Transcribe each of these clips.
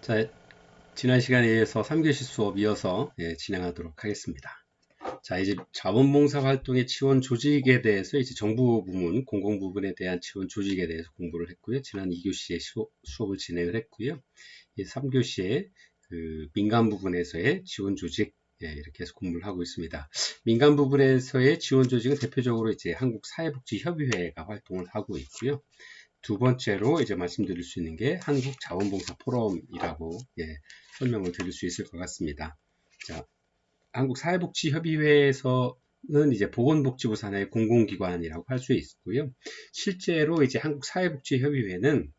자, 지난 시간에 이어서 3교시 수업 이어서 진행하도록 하겠습니다. 자, 이제 자원봉사 활동의 지원 조직에 대해서 이제 정부 부문, 공공 부분에 대한 지원 조직에 대해서 공부를 했고요. 지난 2교시에 수업을 진행을 했고요. 3교시에 그 민간 부분에서의 지원 조직 이렇게 해서 공부를 하고 있습니다. 민간 부분에서의 지원 조직은 대표적으로 이제 한국사회복지협의회가 활동을 하고 있고요. 두 번째로 이제 말씀드릴 수 있는 게 한국자원봉사 포럼이라고 설명을 드릴 수 있을 것 같습니다. 자, 한국사회복지협의회에서는 이제 보건복지부 산하의 공공기관이라고 할 수 있고요. 실제로 이제 한국사회복지협의회는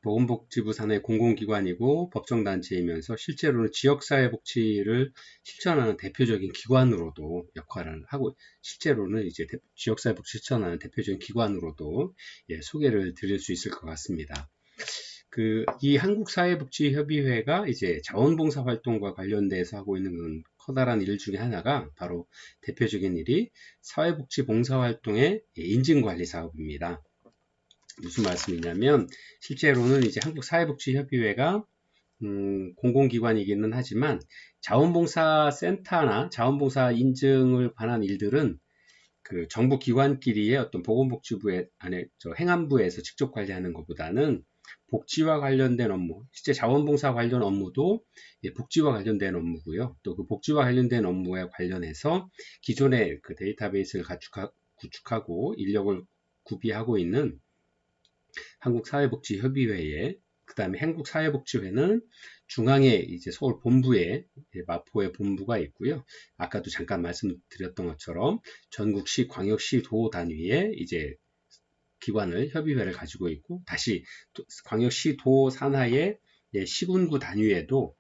보건복지부 산하의 공공기관이고 법정단체이면서 실제로는 지역사회복지를 실천하는 대표적인 기관으로도 역할을 하고, 실제로는 이제 지역사회복지 실천하는 대표적인 기관으로도 소개를 드릴 수 있을 것 같습니다. 이 한국사회복지협의회가 이제 자원봉사 활동과 관련돼서 하고 있는 커다란 일 중에 하나가 바로 대표적인 일이 사회복지봉사활동의 인증관리 사업입니다. 무슨 말씀이냐면 실제로는 이제 한국사회복지협의회가 공공기관이기는 하지만 자원봉사 센터나 자원봉사 인증을 관한 일들은 그 정부 기관끼리의 어떤 보건복지부의 안에 행안부에서 직접 관리하는 것보다는 복지와 관련된 업무, 실제 자원봉사 관련 업무도 복지와 관련된 업무고요. 또 그 복지와 관련된 업무에 관련해서 기존의 그 데이터베이스를 구축하고 인력을 구비하고 있는 한국사회복지협의회에, 그 다음에 한국사회복지회는 중앙에 이제 서울 본부에 마포에 본부가 있고요. 아까도 잠깐 말씀드렸던 것처럼 전국시 광역시 도 단위의 이제 기관을 협의회를 가지고 있고, 다시 광역시 도 산하의 시군구 단위에도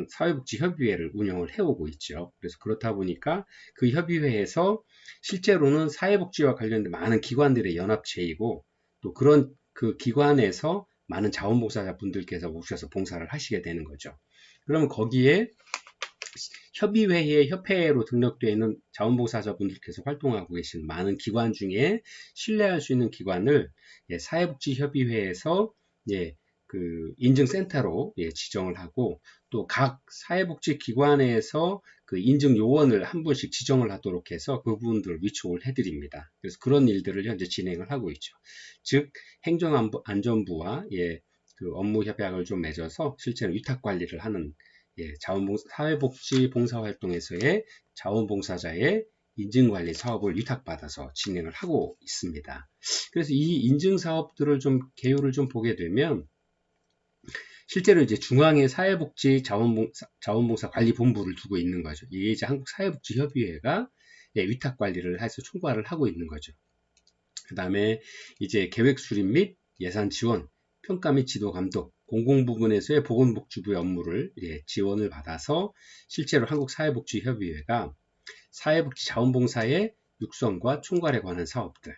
사회복지협의회를 운영을 해오고 있죠. 그래서 그렇다 보니까 그 협의회에서 실제로는 사회복지와 관련된 많은 기관들의 연합체이고, 또 그런 그 기관에서 많은 자원봉사자분들께서 오셔서 봉사를 하시게 되는 거죠. 그러면 거기에 협의회의 협회로 등록되어 있는 자원봉사자분들께서 활동하고 계신 많은 기관 중에 신뢰할 수 있는 기관을 사회복지협의회에서 그 인증센터로 지정을 하고, 또 각 사회복지기관에서 그 인증 요원을 한 분씩 지정을 하도록 해서 그분들을 위촉을 해드립니다. 그래서 그런 일들을 현재 진행을 하고 있죠. 즉 행정안전부와 그 업무 협약을 좀 맺어서 실제로 위탁 관리를 하는 사회복지 봉사활동에서의 자원봉사자의 인증관리 사업을 위탁받아서 진행을 하고 있습니다. 그래서 이 인증사업들을 좀 개요를 좀 보게 되면 실제로 이제 중앙에 사회복지 자원봉사 관리본부를 두고 있는 거죠. 이게 이제 한국사회복지협의회가 위탁 관리를 해서 총괄을 하고 있는 거죠. 그 다음에 이제 계획 수립 및 예산 지원, 평가 및 지도 감독, 공공 부분에서의 보건복지부의 업무를 지원을 받아서 실제로 한국사회복지협의회가 사회복지 자원봉사의 육성과 총괄에 관한 사업들,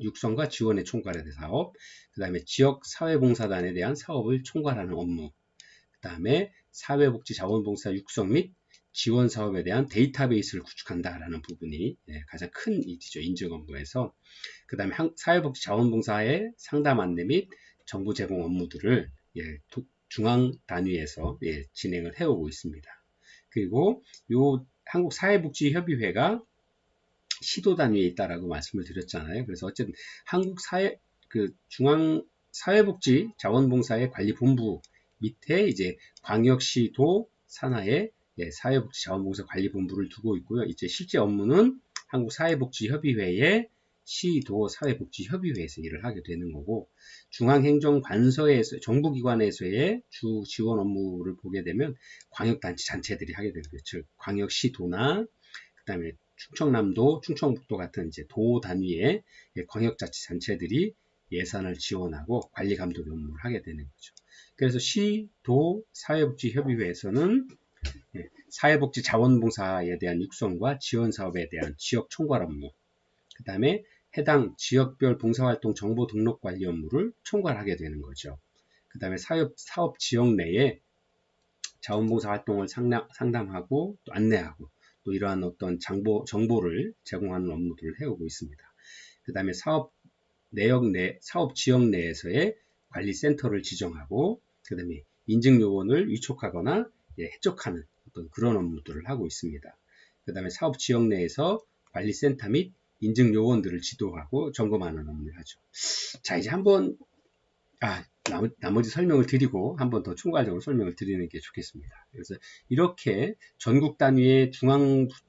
육성과 지원의 총괄에 대한 사업, 그 다음에 지역 사회봉사단에 대한 사업을 총괄하는 업무, 그 다음에 사회복지 자원봉사 육성 및 지원 사업에 대한 데이터베이스를 구축한다라는 부분이 가장 큰 일이죠. 인증 업무에서. 그 다음에 사회복지 자원봉사의 상담 안내 및 정보 제공 업무들을 중앙 단위에서 진행을 해오고 있습니다. 그리고 요 한국사회복지협의회가 시도 단위에 있다라고 말씀을 드렸잖아요. 그래서 어쨌든 중앙 사회복지 자원봉사의 관리본부 밑에 이제 광역시도 산하의 사회복지 자원봉사 관리본부를 두고 있고요. 이제 실제 업무는 한국사회복지협의회의 시도 사회복지협의회에서 일을 하게 되는 거고, 중앙행정관서에서 정부기관에서의 주 지원 업무를 보게 되면 광역단체 단체들이 하게 되는 거죠. 즉 광역시도나 그 다음에 충청남도, 충청북도 같은 이제 도 단위의 광역자치단체들이 예산을 지원하고 관리 감독 업무를 하게 되는 거죠. 그래서 시도 사회복지협의회에서는 사회복지 자원봉사에 대한 육성과 지원 사업에 대한 지역 총괄 업무, 그 다음에 해당 지역별 봉사활동 정보 등록 관리 업무를 총괄하게 되는 거죠. 그 다음에 사업 지역 내에 자원봉사 활동을 상담하고 또 안내하고 또 이러한 어떤 정보를 제공하는 업무들을 해오고 있습니다. 그 다음에 사업 지역 내에서의 관리센터를 지정하고 그 다음에 인증요원을 위촉하거나 해촉하는 어떤 그런 업무들을 하고 있습니다. 그 다음에 사업 지역 내에서 관리센터 및 인증요원들을 지도하고 점검하는 업무를 하죠. 자, 이제 한번 나머지 설명을 드리고 한 번 더 총괄적으로 설명을 드리는 게 좋겠습니다. 그래서 이렇게 전국 단위의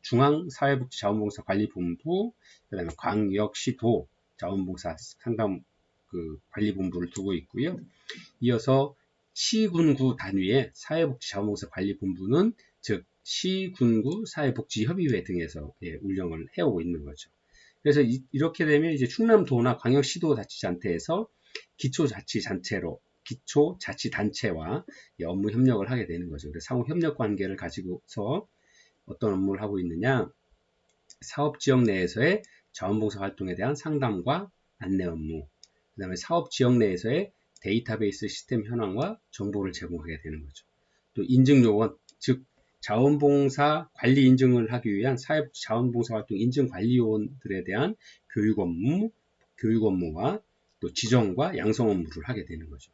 중앙사회복지자원봉사 관리본부, 그 다음에 광역시도 자원봉사 상담 관리본부를 두고 있고요. 이어서 시군구 단위의 사회복지자원봉사 관리본부는 즉 시군구 사회복지협의회 등에서 운영을 해오고 있는 거죠. 그래서 이렇게 되면 이제 충남도나 광역시도 자치단체에서 기초자치단체와 업무 협력을 하게 되는 거죠. 그래서 상호 협력 관계를 가지고서 어떤 업무를 하고 있느냐, 사업지역 내에서의 자원봉사 활동에 대한 상담과 안내 업무, 그 다음에 사업지역 내에서의 데이터베이스 시스템 현황과 정보를 제공하게 되는 거죠. 또 인증요원, 즉 자원봉사 관리 인증을 하기 위한 사회복지 자원봉사 활동 인증관리요원들에 대한 교육 업무와 또 지정과 양성 업무를 하게 되는 거죠.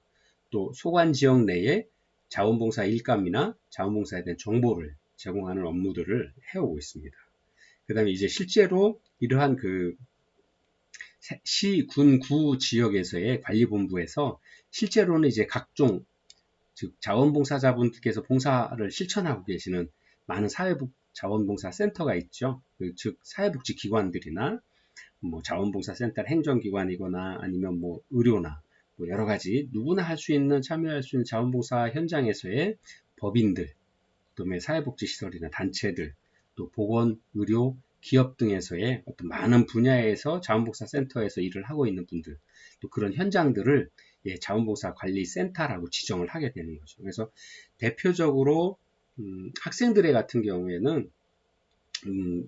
또 소관 지역 내에 자원봉사 일감이나 자원봉사에 대한 정보를 제공하는 업무들을 해오고 있습니다. 그 다음에 이제 실제로 이러한 시, 군, 구 지역에서의 관리본부에서 실제로는 이제 각종 즉 자원봉사자분들께서 봉사를 실천하고 계시는 많은 자원봉사 센터가 있죠. 즉 사회복지 기관들이나 뭐 자원봉사센터 행정기관이거나 아니면 뭐 의료나 뭐 여러 가지 누구나 할 수 있는 참여할 수 있는 자원봉사 현장에서의 법인들, 그다음에 사회복지시설이나 단체들, 또 보건, 의료, 기업 등에서의 어떤 많은 분야에서 자원봉사센터에서 일을 하고 있는 분들, 또 그런 현장들을 자원봉사 관리센터라고 지정을 하게 되는 거죠. 그래서 대표적으로 학생들의 같은 경우에는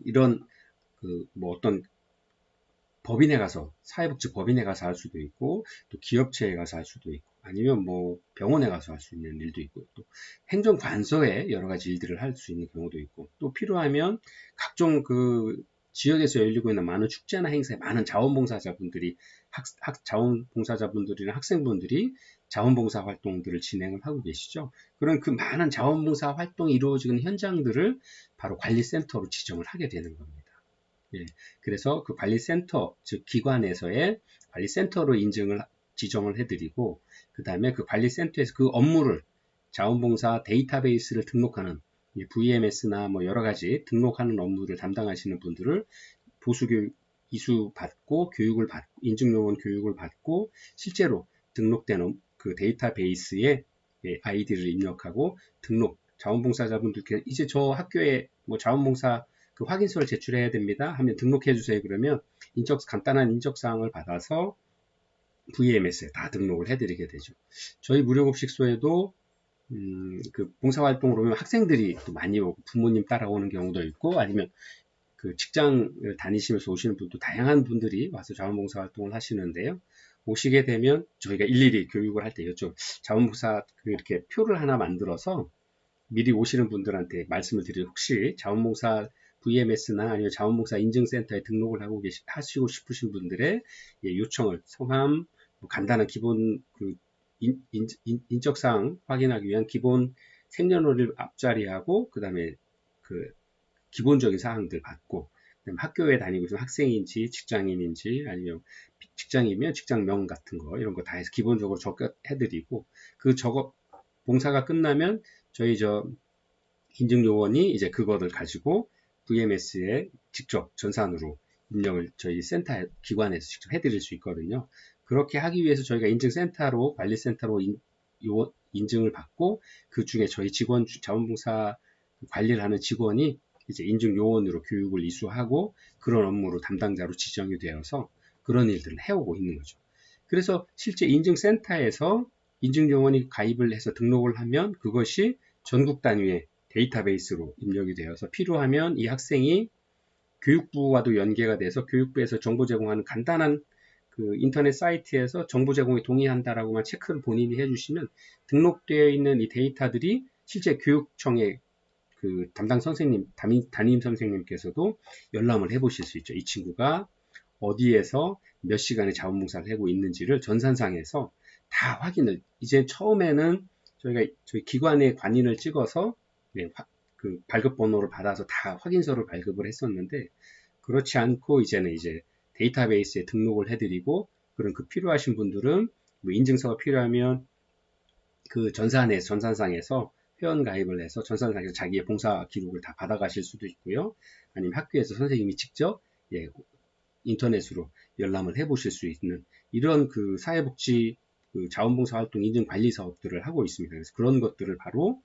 이런 뭐 어떤 법인에 가서 사회복지 법인에 가서 할 수도 있고 또 기업체에 가서 할 수도 있고 아니면 뭐 병원에 가서 할 수 있는 일도 있고 또 행정관서에 여러 가지 일들을 할 수 있는 경우도 있고 또 필요하면 각종 지역에서 열리고 있는 많은 축제나 행사에 많은 자원봉사자분들이 자원봉사자분들이나 학생분들이 자원봉사 활동들을 진행을 하고 계시죠. 그런 그 많은 자원봉사 활동이 이루어지는 현장들을 바로 관리센터로 지정을 하게 되는 겁니다. 그래서 그 관리센터, 즉 기관에서의 관리센터로 지정을 해드리고 그 다음에 그 관리센터에서 그 업무를 자원봉사 데이터베이스를 등록하는 VMS나 뭐 여러 가지 등록하는 업무를 담당하시는 분들을 보수교육 이수받고 인증요원 교육을 받고 실제로 등록된 그 데이터베이스에 아이디를 입력하고 자원봉사자분들께 이제 저 학교에 뭐 자원봉사 확인서를 제출해야 됩니다 하면 등록해 주세요. 그러면 간단한 인적사항을 받아서 VMS에 다 등록을 해드리게 되죠. 저희 무료급식소에도 봉사활동으로 오면 학생들이 또 많이 오고 부모님 따라오는 경우도 있고 아니면 직장을 다니시면서 오시는 분도 다양한 분들이 와서 자원봉사 활동을 하시는데요. 오시게 되면 저희가 일일이 교육을 할 때 이쪽 자원봉사 이렇게 표를 하나 만들어서 미리 오시는 분들한테 말씀을 드리고 혹시 자원봉사 VMS나 아니면 자원봉사 인증센터에 등록을 하시고 싶으신 분들의 요청을 성함, 뭐 간단한 기본 인적사항 확인하기 위한 기본 생년월일 앞자리하고 그 다음에 기본적인 사항들 받고 그다음에 학교에 다니고 있는 학생인지 직장인인지 아니면 직장이면 직장명 같은 거 이런 거 다 해서 기본적으로 적어해드리고 봉사가 끝나면 저희 인증요원이 이제 그거를 가지고 VMS에 직접 전산으로 입력을 저희 기관에서 직접 해드릴 수 있거든요. 그렇게 하기 위해서 저희가 인증센터로 관리센터로 인증을 받고 그 중에 저희 자원봉사 관리를 하는 직원이 이제 인증요원으로 교육을 이수하고 그런 업무로 담당자로 지정이 되어서 그런 일들을 해오고 있는 거죠. 그래서 실제 인증센터에서 인증요원이 가입을 해서 등록을 하면 그것이 전국 단위의 데이터베이스로 입력이 되어서 필요하면 이 학생이 교육부와도 연계가 돼서 교육부에서 정보 제공하는 간단한 인터넷 사이트에서 정보 제공에 동의한다라고만 체크를 본인이 해주시면 등록되어 있는 이 데이터들이 실제 교육청의 담당 선생님, 담임 선생님께서도 열람을 해보실 수 있죠. 이 친구가 어디에서 몇 시간의 자원봉사를 하고 있는지를 전산상에서 다 확인을, 이제 처음에는 저희 기관의 관인을 찍어서 네, 그 발급 번호를 받아서 다 확인서를 발급을 했었는데, 그렇지 않고 이제는 이제 데이터베이스에 등록을 해드리고, 그런 그 필요하신 분들은 뭐 인증서가 필요하면 그 전산상에서 회원 가입을 해서 전산상에서 자기의 봉사 기록을 다 받아가실 수도 있고요. 아니면 학교에서 선생님이 직접 예, 인터넷으로 열람을 해보실 수 있는 이런 그 사회복지 그 자원봉사활동 인증 관리 사업들을 하고 있습니다. 그래서 그런 것들을 바로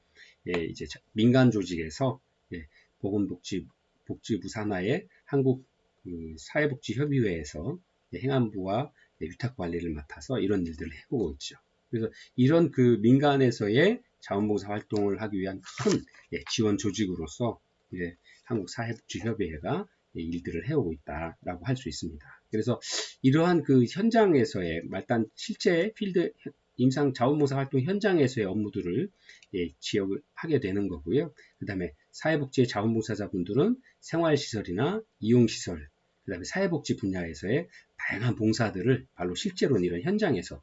예, 이제 민간 조직에서 예, 보건복지부 산하의 한국 그 사회복지협의회에서 예, 행안부와 예, 위탁 관리를 맡아서 이런 일들을 해보고 있죠. 그래서 이런 그 민간에서의 자원봉사 활동을 하기 위한 큰 예, 지원 조직으로서 이제 한국사회복지협의회가 예, 일들을 해오고 있다라고 할 수 있습니다. 그래서 이러한 그 현장에서의 일단 실제 필드 임상 자원봉사 활동 현장에서의 업무들을 예, 지역을 하게 되는 거고요. 그 다음에 사회복지 자원봉사자분들은 생활시설이나 이용시설, 그 다음에 사회복지 분야에서의 다양한 봉사들을 바로 실제로는 이런 현장에서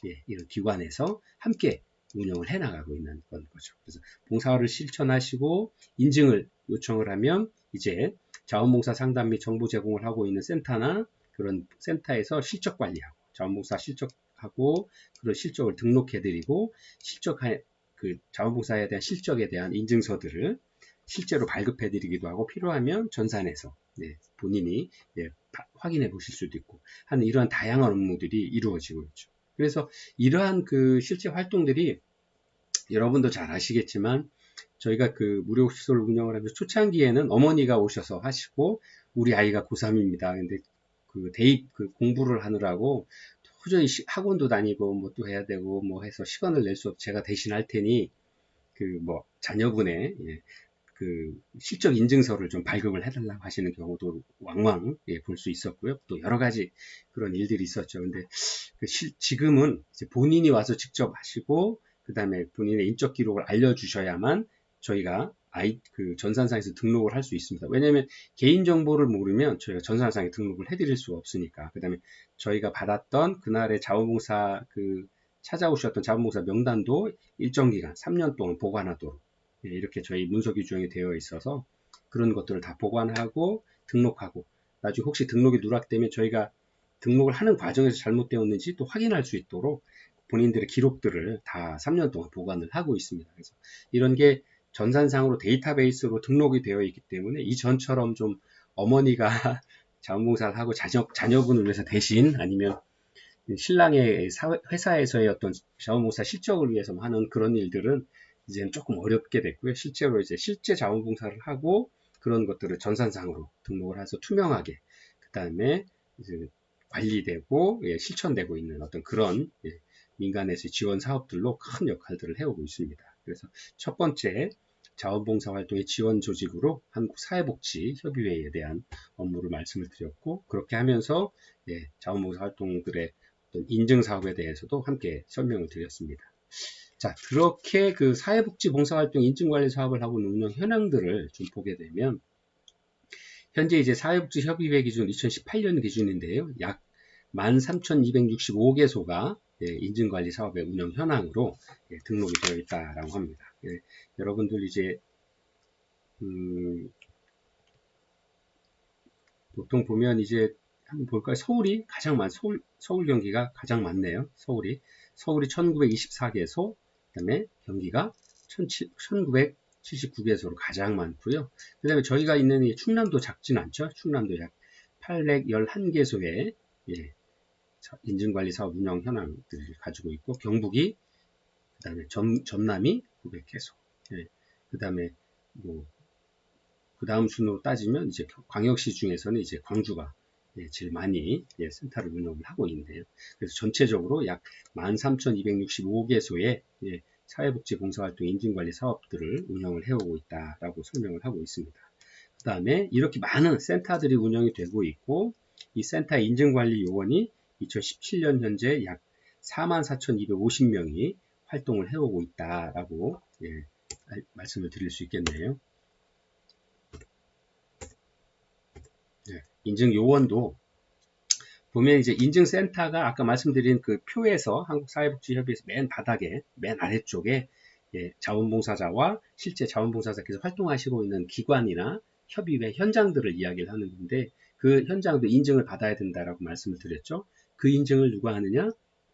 예, 이런 기관에서 함께 운영을 해나가고 있는 거죠. 그래서 봉사를 실천하시고 인증을 요청을 하면 이제 자원봉사 상담 및 정보 제공을 하고 있는 센터나 그런 센터에서 실적 관리하고 자원봉사 실적하고 그런 실적을 등록해드리고 그 자원봉사에 대한 실적에 대한 인증서들을 실제로 발급해드리기도 하고 필요하면 전산에서 네, 본인이 네, 확인해 보실 수도 있고 하는 이러한 다양한 업무들이 이루어지고 있죠. 그래서 이러한 그 실제 활동들이 여러분도 잘 아시겠지만 저희가 그 무료시설 운영을 하면서 초창기에는 어머니가 오셔서 하시고 우리 아이가 고3입니다. 근데 그 대입 그 공부를 하느라고 도저히 학원도 다니고 뭐 또 해야 되고 뭐 해서 시간을 낼 수 없 제가 대신 할 테니 그 뭐 자녀분의 예, 그 실적 인증서를 좀 발급을 해달라고 하시는 경우도 왕왕 예, 볼 수 있었고요. 또 여러 가지 그런 일들이 있었죠. 근데 그 지금은 이제 본인이 와서 직접 하시고 그 다음에 본인의 인적 기록을 알려주셔야만 저희가 그 전산상에서 등록을 할 수 있습니다. 왜냐하면 개인정보를 모르면 저희가 전산상에 등록을 해드릴 수가 없으니까. 그 다음에 저희가 받았던 그날의 자원봉사 찾아오셨던 자원봉사 명단도 일정 기간 3년 동안 보관하도록 예, 이렇게 저희 문서 규정이 되어 있어서 그런 것들을 다 보관하고 등록하고 나중에 혹시 등록이 누락되면 저희가 등록을 하는 과정에서 잘못되었는지 또 확인할 수 있도록 본인들의 기록들을 다 3년 동안 보관을 하고 있습니다. 그래서 이런 게 전산상으로 데이터베이스로 등록이 되어 있기 때문에 이전처럼 좀 어머니가 자원봉사를 하고 자녀분을 위해서 대신 아니면 신랑의 회사에서의 어떤 자원봉사 실적을 위해서 하는 그런 일들은 이제는 조금 어렵게 됐고요. 실제로 이제 실제 자원봉사를 하고 그런 것들을 전산상으로 등록을 해서 투명하게 그 다음에 이제 관리되고 예, 실천되고 있는 어떤 그런 예, 민간에서의 지원 사업들로 큰 역할들을 해오고 있습니다. 그래서 첫 번째 자원봉사 활동의 지원 조직으로 한국사회복지협의회에 대한 업무를 말씀을 드렸고 그렇게 하면서 예, 자원봉사 활동들의 어떤 인증 사업에 대해서도 함께 설명을 드렸습니다. 자, 그렇게 그 사회복지 봉사활동 인증관리 사업을 하고 있는 운영 현황들을 좀 보게 되면 현재 이제 사회복지협의회 기준 2018년 기준인데요. 약 13,265개소가 예, 인증관리 사업의 운영 현황으로 예, 등록이 되어 있다라고 합니다. 예, 여러분들 이제 보통 보면 이제 한번 볼까요? 서울이 가장 서울 경기가 가장 많네요. 서울이 1924개소, 그다음에 경기가 1979개소로 가장 많고요. 그다음에 저희가 있는 이 충남도 작진 않죠. 충남도 약 811개소의 예, 인증관리 사업 운영 현황들을 가지고 있고 경북이 그다음에 전남이 900개소, 예, 그다음에 뭐 그 다음 순으로 따지면 이제 광역시 중에서는 이제 광주가 예, 제일 많이 예, 센터를 운영을 하고 있는데요. 그래서 전체적으로 약 13,265개소의 예, 사회복지봉사활동 인증관리 사업들을 운영을 해오고 있다라고 설명을 하고 있습니다. 그 다음에 이렇게 많은 센터들이 운영이 되고 있고 이 센터 인증관리 요원이 2017년 현재 약 44,250명이 활동을 해오고 있다라고 예, 말씀을 드릴 수 있겠네요. 네, 인증 요원도 보면 이제 인증센터가 아까 말씀드린 그 표에서 한국사회복지협의회에서 맨 바닥에, 맨 아래쪽에 예, 자원봉사자와 실제 자원봉사자께서 활동하시고 있는 기관이나 협의회 현장들을 이야기를 하는 건데 그 현장도 인증을 받아야 된다라고 말씀을 드렸죠. 그 인증을 누가 하느냐?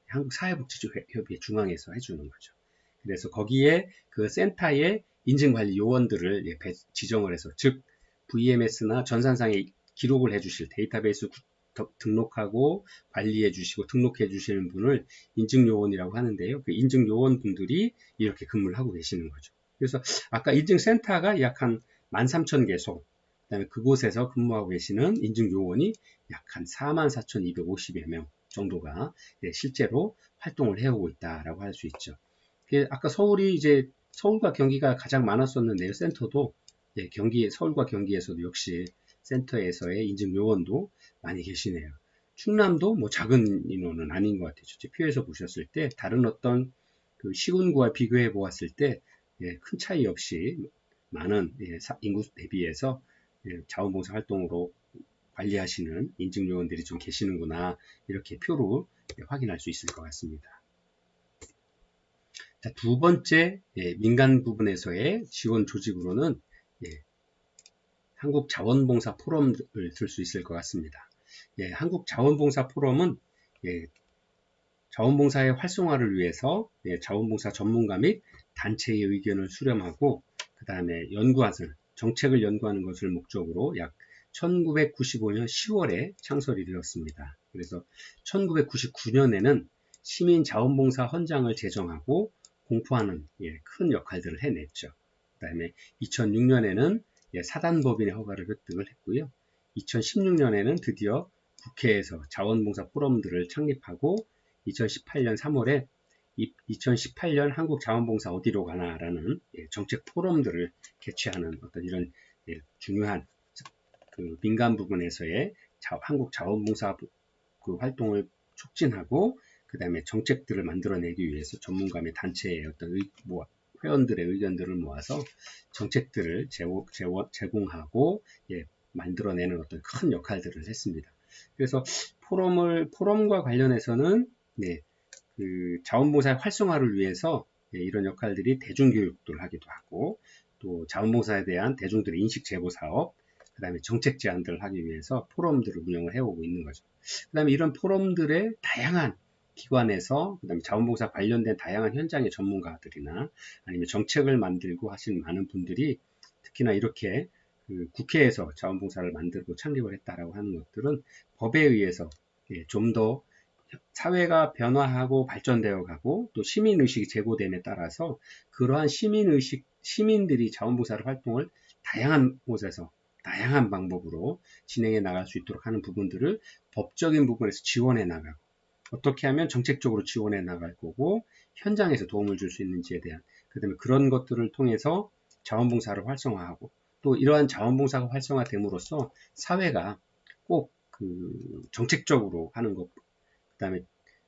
한국사회복지협의회 중앙에서 해주는 거죠. 그래서 거기에 그 센터의 인증관리 요원들을 예, 지정을 해서 즉 VMS나 전산상에 기록을 해주실 데이터베이스 등록하고 관리해 주시고 등록해 주시는 분을 인증요원이라고 하는데요. 그 인증요원 분들이 이렇게 근무를 하고 계시는 거죠. 그래서 아까 인증센터가 약 한 13,000개소, 그다음에 그곳에서 근무하고 계시는 인증요원이 약 한 44,250여 명 정도가 실제로 활동을 해오고 있다라고 할 수 있죠. 아까 서울과 경기가 가장 많았었는데요. 센터도 서울과 경기에서도 역시 센터에서의 인증 요원도 많이 계시네요. 충남도 뭐 작은 인원은 아닌 것 같아요. 제 표에서 보셨을 때 다른 어떤 그 시군구와 비교해 보았을 때 큰 차이 없이 많은 인구 대비해서 자원봉사 활동으로 관리하시는 인증 요원들이 좀 계시는구나 이렇게 표로 확인할 수 있을 것 같습니다. 자, 두 번째 민간 부분에서의 지원 조직으로는 한국자원봉사 포럼을 들 수 있을 것 같습니다. 한국자원봉사 포럼은 자원봉사의 활성화를 위해서 자원봉사 전문가 및 단체의 의견을 수렴하고 그 다음에 정책을 연구하는 것을 목적으로 약 1995년 10월에 창설이 되었습니다. 그래서 1999년에는 시민자원봉사 헌장을 제정하고 공포하는 큰 역할들을 해냈죠. 그 다음에 2006년에는 사단법인의 허가를 획득을 했고요. 2016년에는 드디어 국회에서 자원봉사 포럼들을 창립하고 2018년 3월에 2018년 한국자원봉사 어디로 가나라는 정책 포럼들을 개최하는 어떤 이런 중요한 그 민간 부분에서의 한국자원봉사 그 활동을 촉진하고 그 다음에 정책들을 만들어내기 위해서 전문가 및 단체의 어떤 회원들의 의견들을 모아서 정책들을 제공하고 만들어내는 어떤 큰 역할들을 했습니다. 그래서 포럼과 관련해서는 그 자원봉사의 활성화를 위해서 이런 역할들이 대중교육을 하기도 하고 또 자원봉사에 대한 대중들의 인식 제보 사업 그 다음에 정책 제안들을 하기 위해서 포럼들을 운영을 해오고 있는 거죠. 그 다음에 이런 포럼들의 다양한 기관에서 그 다음에 자원봉사 관련된 다양한 현장의 전문가들이나 아니면 정책을 만들고 하신 많은 분들이 특히나 이렇게 그 국회에서 자원봉사를 만들고 창립을 했다라고 하는 것들은 법에 의해서 좀 더 사회가 변화하고 발전되어 가고 또 시민의식이 제고됨에 따라서 그러한 시민들이 자원봉사 활동을 다양한 곳에서 다양한 방법으로 진행해 나갈 수 있도록 하는 부분들을 법적인 부분에서 지원해 나가고 어떻게 하면 정책적으로 지원해 나갈 거고 현장에서 도움을 줄 수 있는지에 대한 그다음에 그런 것들을 통해서 자원봉사를 활성화하고 또 이러한 자원봉사가 활성화됨으로써 사회가 꼭 그 정책적으로 하는 것 그다음에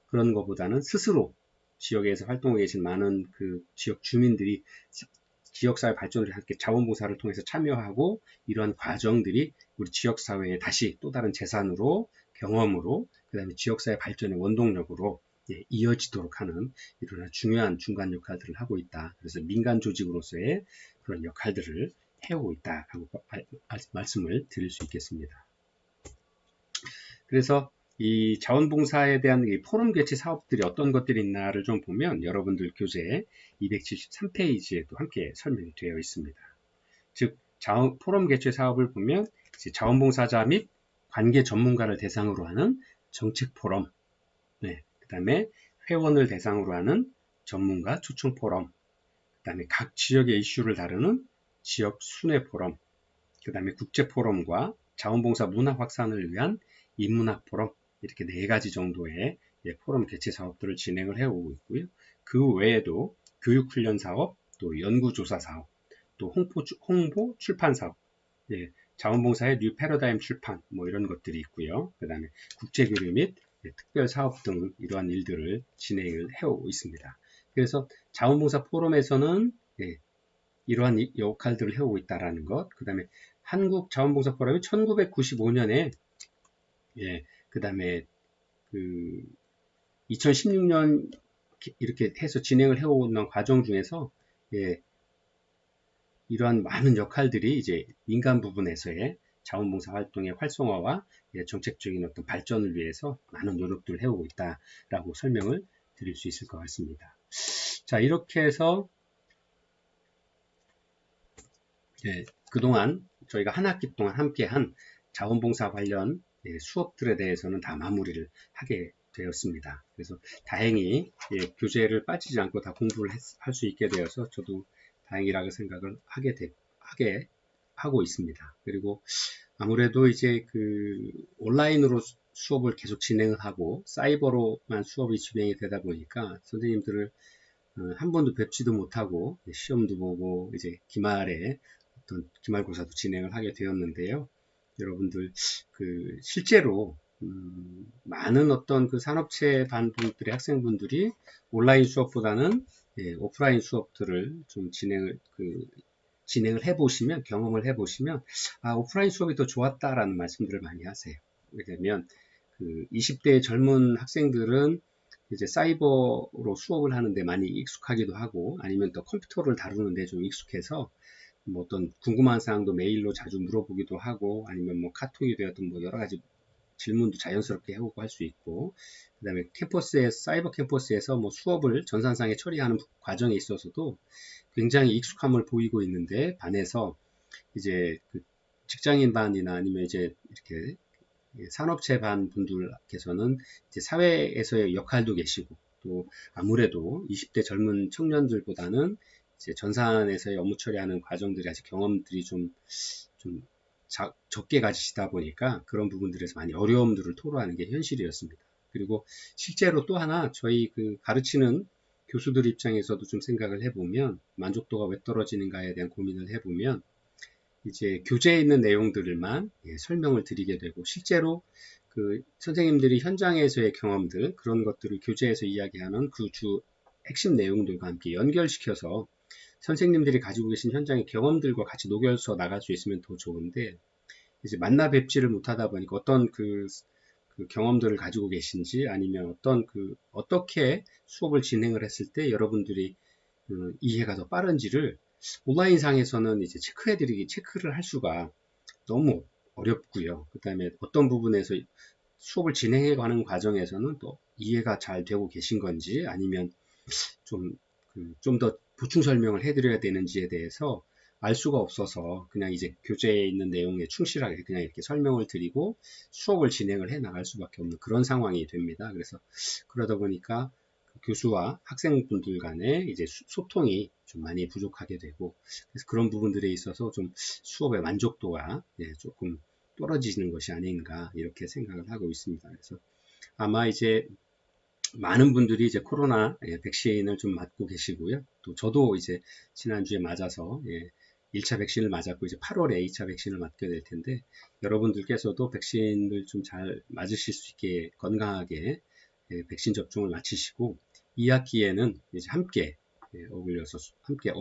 그런 것보다는 스스로 지역에서 활동하고 계신 많은 그 지역 주민들이 지역사회 발전을 함께 자원봉사를 통해서 참여하고 이러한 과정들이 우리 지역사회에 다시 또 다른 재산으로 경험으로 그 다음에 지역사회 발전의 원동력으로 이어지도록 하는 이런 중요한 중간 역할들을 하고 있다. 그래서 민간 조직으로서의 그런 역할들을 해오고 있다라고 말씀을 드릴 수 있겠습니다. 그래서 이 자원봉사에 대한 이 포럼 개최 사업들이 어떤 것들이 있나를 좀 보면 여러분들 교재 273페이지에도 함께 설명이 되어 있습니다. 즉 포럼 개최 사업을 보면 자원봉사자 및 관계 전문가를 대상으로 하는 정책 포럼, 그 다음에 회원을 대상으로 하는 전문가 초청 포럼, 그 다음에 각 지역의 이슈를 다루는 지역 순회 포럼, 그 다음에 국제 포럼과 자원봉사 문화 확산을 위한 인문학 포럼 이렇게 4가지 정도의 포럼 개최 사업들을 진행을 해오고 있고요. 그 외에도 교육훈련 사업, 또 연구조사 사업, 또 홍보 출판 사업, 자원봉사의 뉴 패러다임 출판 뭐 이런 것들이 있고요. 그 다음에 국제교류 및 특별 사업 등 이러한 일들을 진행을 해오고 있습니다. 그래서 자원봉사 포럼에서는 이러한 역할들을 해오고 있다라는 것, 그 다음에 한국자원봉사 포럼이 1995년에 그 다음에 그 2016년 이렇게 해서 진행을 해오는 과정 중에서 예, 이러한 많은 역할들이 이제 민간 부분에서의 자원봉사 활동의 활성화와 예, 정책적인 어떤 발전을 위해서 많은 노력들을 해오고 있다라고 설명을 드릴 수 있을 것 같습니다. 자, 이렇게 해서 예, 그동안 저희가 한 학기 동안 함께한 자원봉사 관련 예, 수업들에 대해서는 다 마무리를 하게 되었습니다. 그래서 다행히 예, 교재를 빠지지 않고 다 공부를 할 수 있게 되어서 저도 다행이라고 생각을 하게 하고 있습니다. 그리고 아무래도 이제 그 온라인으로 수업을 계속 진행을 하고 사이버로만 수업이 진행이 되다 보니까 선생님들을 한 번도 뵙지도 못하고 시험도 보고 이제 기말에 어떤 기말고사도 진행을 하게 되었는데요. 여러분들 그 실제로 많은 어떤 그 산업체 반분들의 학생분들이 온라인 수업보다는 예, 오프라인 수업들을 좀 진행을 해보시면, 경험을 해보시면, 아, 오프라인 수업이 더 좋았다라는 말씀들을 많이 하세요. 왜냐면, 그 20대 젊은 학생들은 이제 사이버로 수업을 하는데 많이 익숙하기도 하고, 아니면 또 컴퓨터를 다루는데 좀 익숙해서, 뭐 어떤 궁금한 사항도 메일로 자주 물어보기도 하고, 아니면 뭐 카톡이 되었던 뭐 여러 가지 질문도 자연스럽게 해오고 할 수 있고, 그 다음에 사이버 캠퍼스에서 뭐 수업을 전산상에 처리하는 과정에 있어서도 굉장히 익숙함을 보이고 있는데, 반해서 이제 그 직장인 반이나 아니면 이제 이렇게 산업체 반 분들께서는 이제 사회에서의 역할도 계시고, 또 아무래도 20대 젊은 청년들보다는 이제 전산에서의 업무 처리하는 과정들이 아직 경험들이 좀 적게 가지시다 보니까 그런 부분들에서 많이 어려움들을 토로하는 게 현실이었습니다. 그리고 실제로 또 하나 저희 그 가르치는 교수들 입장에서도 좀 생각을 해보면 만족도가 왜 떨어지는가에 대한 고민을 해보면 이제 교재에 있는 내용들만 설명을 드리게 되고 실제로 그 선생님들이 현장에서의 경험들 그런 것들을 교재에서 이야기하는 그 주 핵심 내용들과 함께 연결시켜서 선생님들이 가지고 계신 현장의 경험들과 같이 녹여서 나갈 수 있으면 더 좋은데 이제 만나 뵙지를 못하다 보니까 어떤 그 경험들을 가지고 계신지 아니면 어떻게 수업을 진행을 했을 때 여러분들이 이해가 더 빠른지를 온라인상에서는 이제 체크를 할 수가 너무 어렵고요. 그 다음에 어떤 부분에서 수업을 진행해가는 과정에서는 또 이해가 잘 되고 계신 건지 아니면 좀 더 보충 설명을 해드려야 되는지에 대해서 알 수가 없어서 그냥 이제 교재에 있는 내용에 충실하게 그냥 이렇게 설명을 드리고 수업을 진행을 해 나갈 수밖에 없는 그런 상황이 됩니다. 그래서 그러다 보니까 교수와 학생분들 간의 이제 소통이 좀 많이 부족하게 되고 그래서 그런 부분들에 있어서 좀 수업의 만족도가 조금 떨어지는 것이 아닌가 이렇게 생각을 하고 있습니다. 그래서 아마 이제 많은 분들이 이제 코로나 백신을 좀 맞고 계시고요. 또 저도 이제 지난주에 맞아서 1차 백신을 맞았고 이제 8월에 2차 백신을 맞게 될 텐데 여러분들께서도 백신을 좀 잘 맞으실 수 있게 건강하게 백신 접종을 마치시고 2학기에는 이제 함께 어울려서 함께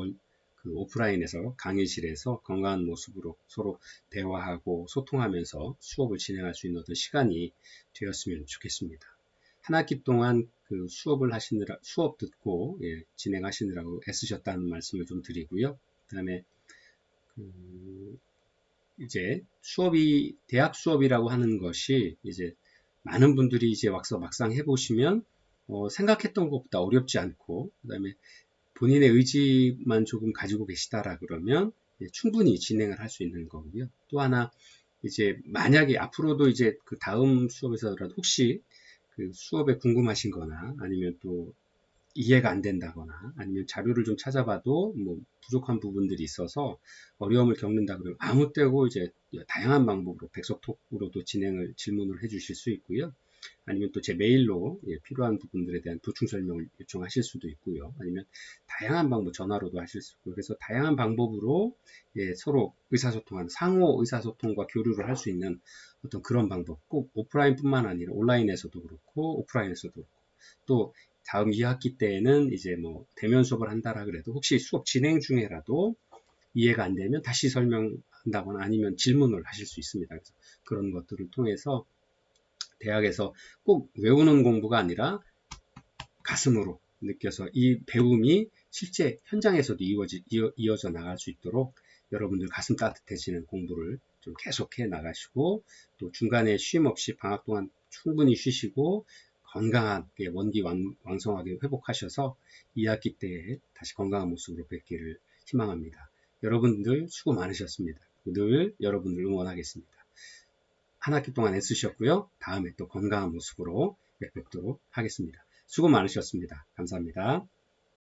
그 오프라인에서 강의실에서 건강한 모습으로 서로 대화하고 소통하면서 수업을 진행할 수 있는 어떤 시간이 되었으면 좋겠습니다. 한 학기 동안 그 수업 듣고 진행하시느라고 애쓰셨다는 말씀을 좀 드리고요. 그 다음에 이제 대학 수업이라고 하는 것이 이제 많은 분들이 이제 막상 해보시면 생각했던 것보다 어렵지 않고 그 다음에 본인의 의지만 조금 가지고 계시다라 그러면 충분히 진행을 할 수 있는 거고요. 또 하나 이제 만약에 앞으로도 이제 그 다음 수업에서라도 혹시 그 수업에 궁금하신 거나 아니면 또 이해가 안 된다거나 아니면 자료를 좀 찾아봐도 뭐 부족한 부분들이 있어서 어려움을 겪는다 그러면 아무 때고 이제 다양한 방법으로 백석톡으로도 질문을 해 주실 수 있고요. 아니면 또 제 메일로 필요한 부분들에 대한 보충 설명을 요청하실 수도 있고요. 아니면 다양한 방법 전화로도 하실 수 있고 그래서 다양한 방법으로 서로 상호 의사소통과 교류를 할 수 있는 어떤 그런 방법 꼭 오프라인뿐만 아니라 온라인에서도 그렇고 오프라인에서도 그렇고 또 다음 2학기 때에는 이제 뭐 대면 수업을 한다라 그래도 혹시 수업 진행 중에라도 이해가 안 되면 다시 설명한다거나 아니면 질문을 하실 수 있습니다. 그래서 그런 것들을 통해서 대학에서 꼭 외우는 공부가 아니라 가슴으로 느껴서 이 배움이 실제 현장에서도 이어져 나갈 수 있도록 여러분들 가슴 따뜻해지는 공부를 좀 계속해 나가시고, 또 중간에 쉼 없이 방학 동안 충분히 쉬시고 건강하게 원기왕성하게 회복하셔서 2학기 때에 다시 건강한 모습으로 뵙기를 희망합니다. 여러분들 수고 많으셨습니다. 늘 여러분들 응원하겠습니다. 한 학기 동안 애쓰셨고요. 다음에 또 건강한 모습으로 뵙도록 하겠습니다. 수고 많으셨습니다. 감사합니다.